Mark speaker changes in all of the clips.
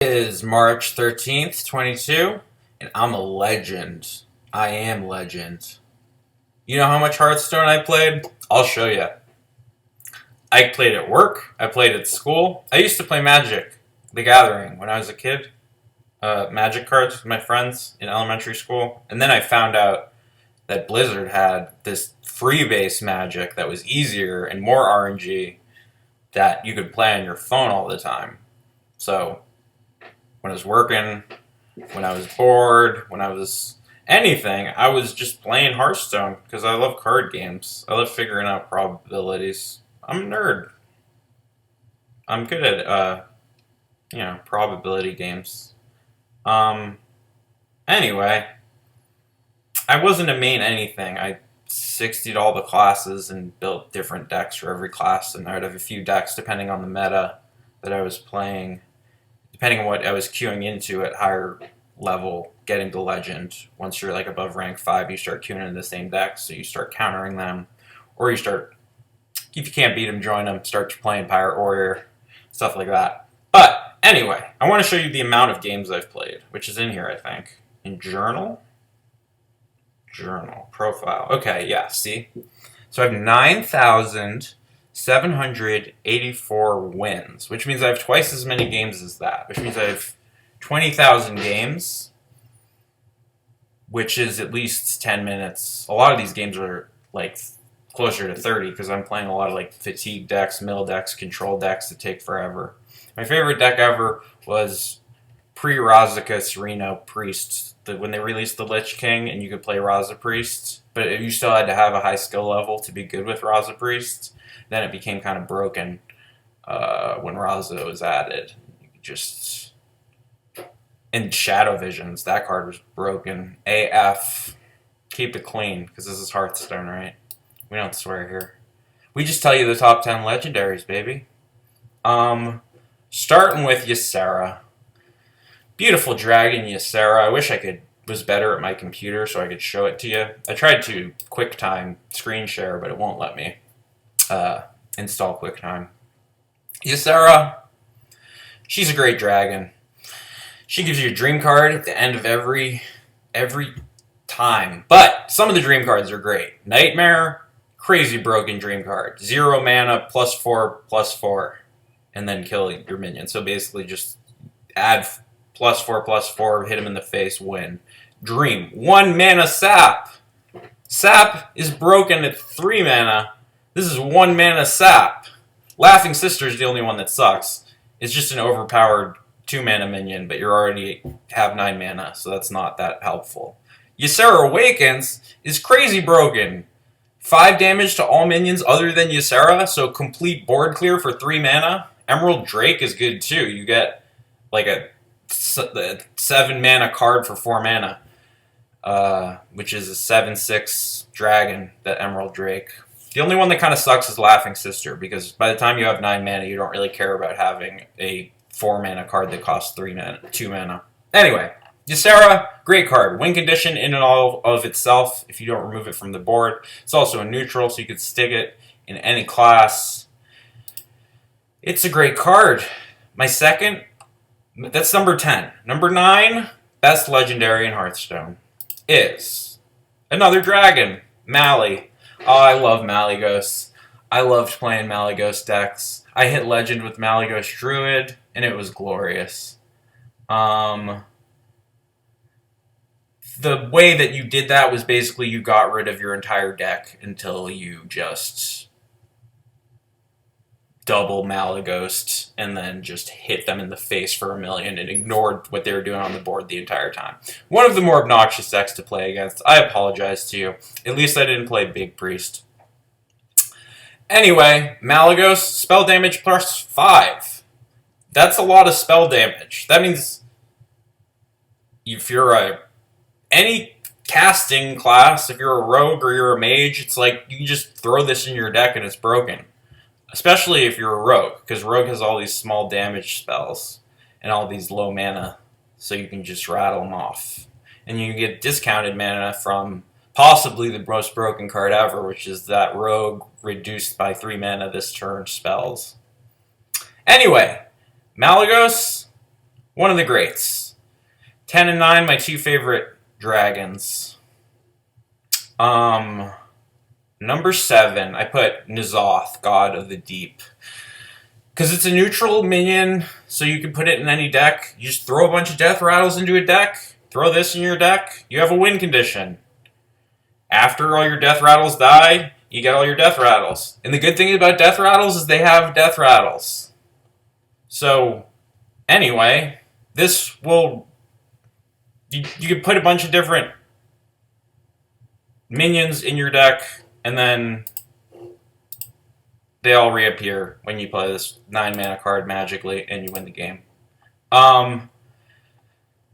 Speaker 1: Is March 13th, 22, and I'm a legend. I am legend. You know how much Hearthstone I played? I'll show you. I played at work. I played at school. I used to play Magic, the Gathering, when I was a kid. Magic cards with my friends in elementary school. And then I found out that Blizzard had this free-based Magic that was easier and more RNG that you could play on your phone all the time. So when I was working, when I was bored, when I was anything, I was just playing Hearthstone because I love card games. I love figuring out probabilities. I'm a nerd. I'm good at, probability games. Anyway, I wasn't a main anything. I 60'd all the classes and built different decks for every class, and I would have a few decks depending on the meta that I was playing. Depending on what I was queuing into at higher level, getting to legend. Once you're like above rank 5, you start queuing into the same decks, so you start countering them. Or you start, if you can't beat them, join them, start playing Pirate Warrior, stuff like that. But anyway, I want to show you the amount of games I've played, which is in here, I think. In Journal? Journal. Profile. Okay, yeah, see? So I have 9,784 wins, which means I have twice as many games as that, which means I have 20,000 games, which is at least 10 minutes. A lot of these games are like closer to 30 because I'm playing a lot of like fatigue decks, mill decks, control decks that take forever. My favorite deck ever was pre-Raza Reno Priest, when they released the Lich King and you could play Raza Priest, but you still had to have a high skill level to be good with Raza Priest. Then it became kind of broken when Raza was added. Just in Shadow Visions, that card was broken. AF. Keep it clean, because this is Hearthstone, right? We don't swear here. We just tell you the top 10 legendaries, baby. Starting with Ysera. Beautiful dragon, Ysera. I wish I was better at my computer so I could show it to you. I tried to QuickTime screen share, but it won't let me install QuickTime. Ysera, she's a great dragon. She gives you a dream card at the end of every time. But some of the dream cards are great. Nightmare, crazy broken dream card. 0 mana, +4/+4, and then kill your minion. So basically just add +4/+4, hit him in the face, win. Dream, 1 mana sap. Sap is broken at 3 mana. This is 1 mana sap. Laughing Sister's the only one that sucks. It's just an overpowered 2 mana minion, but you already have 9 mana, so that's not that helpful. Ysera Awakens is crazy broken. 5 damage to all minions other than Ysera, so complete board clear for 3 mana. Emerald Drake is good too. You get like a 7 mana card for 4 mana, which is a 7/6 dragon, that Emerald Drake. The only one that kind of sucks is Laughing Sister, because by the time you have 9 mana, you don't really care about having a 4 mana card that costs 2 mana. Anyway, Ysera, great card. Win condition in and all of itself if you don't remove it from the board. It's also a neutral, so you could stick it in any class. It's a great card. My second, that's number 10. Number 9, best legendary in Hearthstone, is another dragon, Mali. Oh, I love Malygos. I loved playing Malygos decks. I hit Legend with Malygos Druid, and it was glorious. The way that you did that was basically you got rid of your entire deck until you just double Malygos and then just hit them in the face for 1,000,000 and ignored what they were doing on the board the entire time. One of the more obnoxious decks to play against. I apologize to you. At least I didn't play Big Priest. Anyway, Malygos, spell damage +5. That's a lot of spell damage. That means if you're any casting class, if you're a rogue or you're a mage, it's like you can just throw this in your deck and it's broken. Especially if you're a rogue, because rogue has all these small damage spells and all these low mana, so you can just rattle them off. And you get discounted mana from possibly the most broken card ever, which is that rogue reduced by 3 mana this turn spells. Anyway, Malygos, One of the greats. 10 and 9, my two favorite dragons. Number 7, I put nzoth, God of the Deep. Because it's a neutral minion, so you can put it in any deck. You just throw a bunch of death rattles into a deck, throw this in your deck, you have a win condition. After all your death rattles die, you get all your death rattles. And the good thing about death rattles is they have death rattles. So, anyway, this will... You can put a bunch of different minions in your deck, and then they all reappear when you play this 9-mana card magically, and you win the game.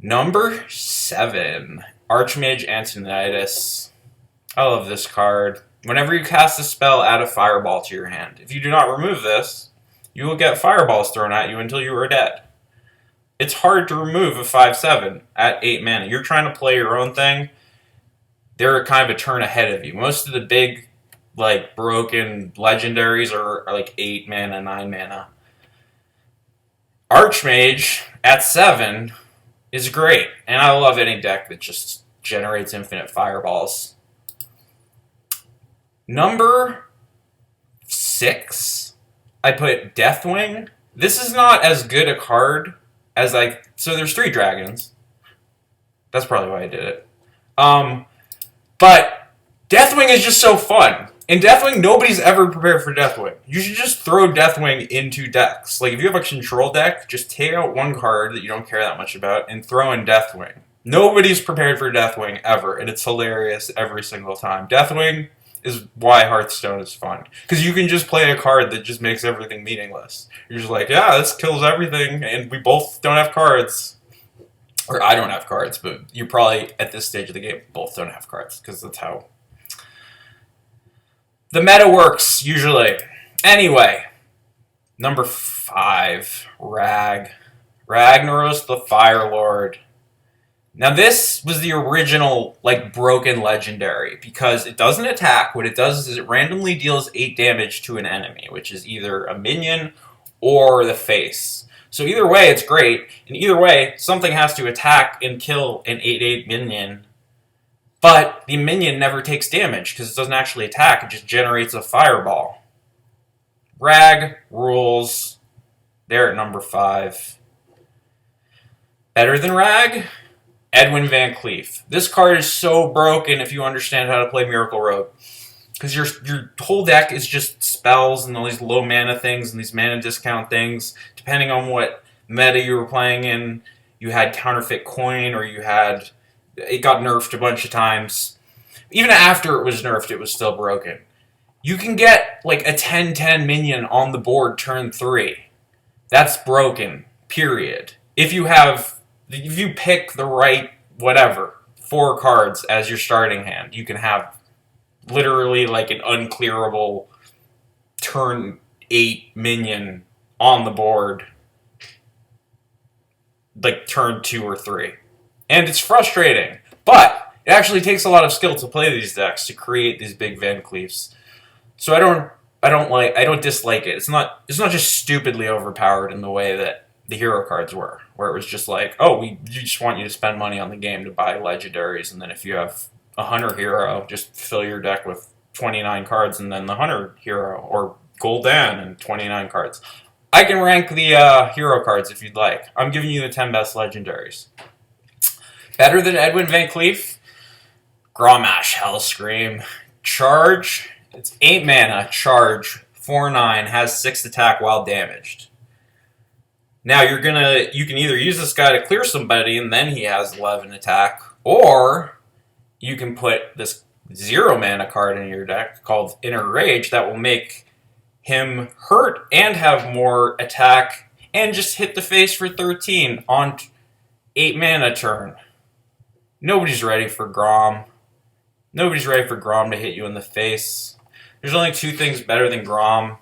Speaker 1: Number 7, Archmage Antonidas. I love this card. Whenever you cast a spell, add a fireball to your hand. If you do not remove this, you will get fireballs thrown at you until you are dead. It's hard to remove a 5/7 at 8 mana. You're trying to play your own thing. They're kind of a turn ahead of you. Most of the big, like, broken legendaries are like 8 mana, 9 mana. Archmage at 7 is great. And I love any deck that just generates infinite fireballs. Number 6, I put Deathwing. This is not as good a card as so there's 3 dragons. That's probably why I did it. But Deathwing is just so fun. In Deathwing, nobody's ever prepared for Deathwing. You should just throw Deathwing into decks. Like, if you have a control deck, just take out one card that you don't care that much about and throw in Deathwing. Nobody's prepared for Deathwing ever, and it's hilarious every single time. Deathwing is why Hearthstone is fun. Because you can just play a card that just makes everything meaningless. You're just like, yeah, this kills everything, and we both don't have cards. Or I don't have cards, but you probably, at this stage of the game, both don't have cards, because that's how the meta works, usually. Anyway, number 5, Ragnaros the Fire Lord. Now this was the original, like, broken legendary, because it doesn't attack. What it does is it randomly deals 8 damage to an enemy, which is either a minion or the face. So either way, it's great, and either way, something has to attack and kill an 8/8 minion, but the minion never takes damage, because it doesn't actually attack, it just generates a fireball. Rag rules. They're at number 5. Better than Rag? Edwin Van Cleef. This card is so broken if you understand how to play Miracle Rogue. Because your whole deck is just spells and all these low mana things and these mana discount things. Depending on what meta you were playing in, you had Counterfeit Coin, or you had... It got nerfed a bunch of times. Even after it was nerfed, it was still broken. You can get like a 10/10 minion on the board turn 3. That's broken, period. If you pick the right, whatever, 4 cards as your starting hand, you can have literally like an unclearable turn 8 minion on the board, like turn 2 or 3. And it's frustrating, but it actually takes a lot of skill to play these decks, to create these big Van Cleefs. So I don't dislike it. It's not just stupidly overpowered in the way that the hero cards were, where it was just like, oh, we just want you to spend money on the game to buy legendaries, and then if you have a hunter hero, just fill your deck with 29 cards, and then the hunter hero, or Gul'dan and 29 cards. I can rank the hero cards if you'd like. I'm giving you the 10 best legendaries. Better than Edwin Van Cleef? Grommash Hellscream. Charge. It's 8 mana. Charge. 4/9. Has 6 attack while damaged. Now you can either use this guy to clear somebody and then he has 11 attack, or you can put this 0 mana card in your deck called Inner Rage that will make him hurt and have more attack and just hit the face for 13 on 8 mana turn. Nobody's ready for Grom. Nobody's ready for Grom to hit you in the face. There's only 2 things better than Grom.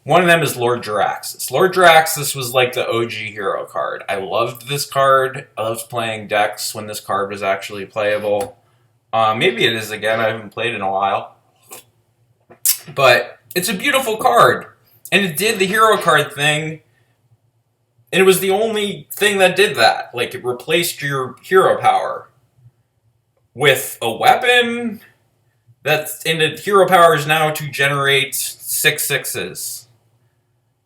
Speaker 1: One of them is Lord Jaraxxus. Lord Jaraxxus was like the OG hero card. I loved this card. I loved playing decks when this card was actually playable. Maybe it is again. I haven't played in a while. But it's a beautiful card. And it did the hero card thing And it was the only thing that did that. Like, it replaced your hero power with a weapon that's in the hero power is now to generate 6/6s.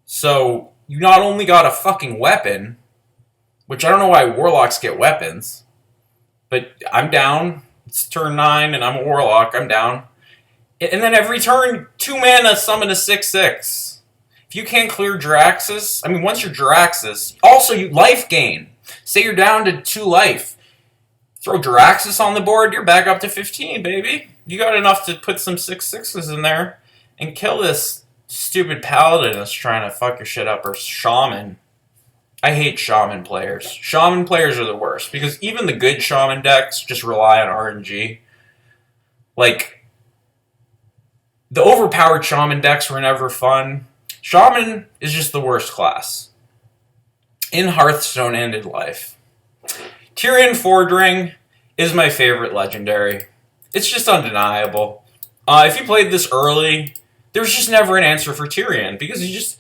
Speaker 1: So you not only got a fucking weapon, which I don't know why warlocks get weapons, but I'm down. It's turn 9 and I'm a warlock. I'm down. And then every turn, 2 mana summon a 6/6. If you can't clear Jaraxxus, I mean, once you're Jaraxxus, also you life gain. Say you're down to 2 life. Throw Jaraxxus on the board, you're back up to 15, baby. You got enough to put some 6/6s in there and kill this stupid paladin that's trying to fuck your shit up, or shaman. I hate shaman players. Shaman players are the worst, because even the good shaman decks just rely on RNG. Like, the overpowered shaman decks were never fun. Shaman is just the worst class. In Hearthstone and in life. Tirion Fordring is my favorite legendary. It's just undeniable. If you played this early, there was just never an answer for Tirion, because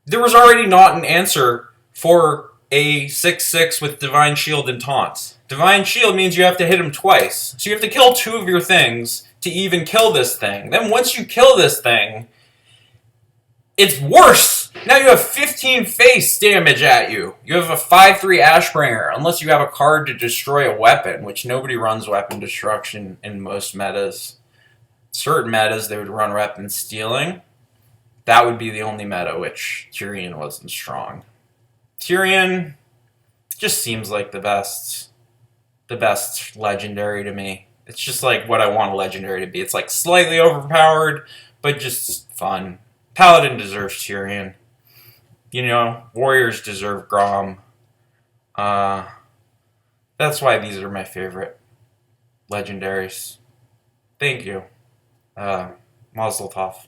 Speaker 1: there was already not an answer for a 6/6 with Divine Shield and Taunt. Divine Shield means you have to hit him twice. So you have to kill 2 of your things to even kill this thing. Then once you kill this thing, it's worse! Now you have 15 face damage at you. You have a 5/3 Ashbringer, unless you have a card to destroy a weapon, which nobody runs weapon destruction in most metas. Certain metas, they would run weapon stealing. That would be the only meta which Tirion wasn't strong. Tirion just seems like the best legendary to me. It's just like what I want a legendary to be. It's like slightly overpowered, but just fun. Paladin deserves Tirion. You know, warriors deserve Grom. That's why these are my favorite legendaries. Thank you. Mazel tov.